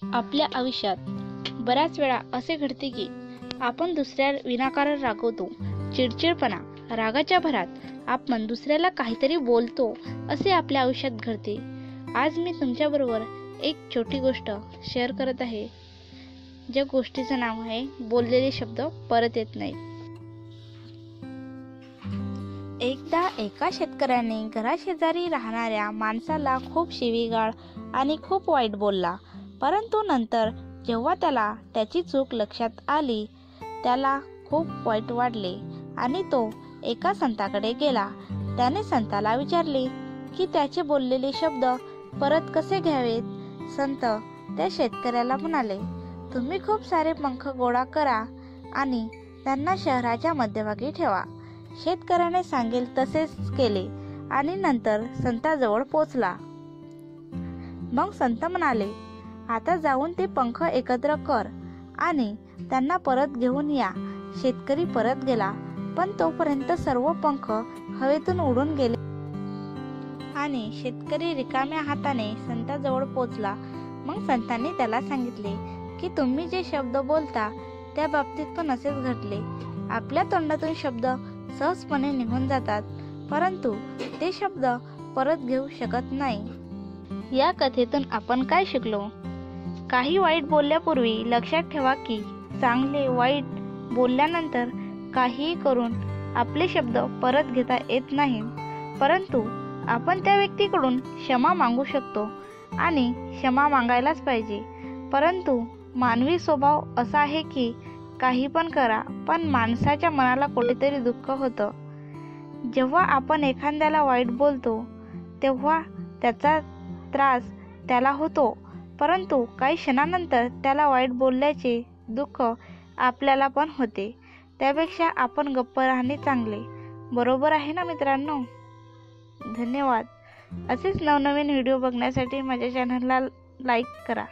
आपल्या आयुष्यात बऱ्याच वेळा असे घडते की आपण दुसऱ्या विनाकारण रागवतो. चिडचिडपणा, रागाच्या भरात आपण दुसऱ्याला काहीतरी बोलतो असे आपल्या आयुष्यात घडते. आज मी तुमच्याबरोबर एक छोटी गोष्ट शेअर करत आहे, ज्या गोष्टीचं नाव आहे बोललेले शब्द परत येत नाहीत. एकदा एका शेतकऱ्याने घराशेजारी राहणाऱ्या माणसाला खूप शिवीगाळ आणि खूप वाईट बोलला. परंतु नंतर जेव्हा त्याला त्याची चूक लक्षात आली, त्याला खूप वाईट वाटले आणि तो एका संताकडे गेला. त्याने संताला विचारले की त्याचे बोललेले शब्द परत कसे घ्यावेत. संत त्या शेतकऱ्याला म्हणाले, तुम्ही खूप सारे पंख गोळा करा आणि त्यांना शहराच्या मध्यभागी ठेवा. शेतकऱ्याने सांगेल तसेच केले आणि नंतर संताजवळ पोचला. मग संत म्हणाले, आता जाऊन ते पंख एकत्र कर आणि त्यांना परत घेऊन या. शेतकरी परत गेला, पण तोपर्यंत सर्व पंख हवेतून उडून गेले आणि शेतकरी रिकाम्या हाताने संताजवळ पोचला. मग संतांनी त्याला सांगितले की तुम्ही जे शब्द बोलता त्या बाबतीत पण असेच घडले. आपल्या तोंडातून शब्द सहजपणे निघून जातात, परंतु ते शब्द परत घेऊ शकत नाही. या कथेतून आपण काय शिकलो? काही वाईट बोलल्यापूर्वी लक्षात ठेवा की चांगले वाईट बोलल्यानंतर काहीही करून आपले शब्द परत घेता येत नाही, परंतु आपण त्या व्यक्तीकडून क्षमा मागू शकतो आणि क्षमा मागायलाच पाहिजे. परंतु मानवी स्वभाव असा आहे की काही पण करा, पण माणसाच्या मनाला कुठेतरी दुःख होतं. जेव्हा आपण एखाद्याला वाईट बोलतो तेव्हा त्याचा त्रास त्याला होतो, परंतु काही क्षणानंतर त्याला वाईट बोलल्याचे दुःख आपल्याला पण होते. त्यापेक्षा आपण गप्प राहणे चांगले. बरोबर आहे ना मित्रांनो? धन्यवाद. असेच नवनवीन व्हिडिओ बघण्यासाठी माझ्या चॅनलला लाईक करा.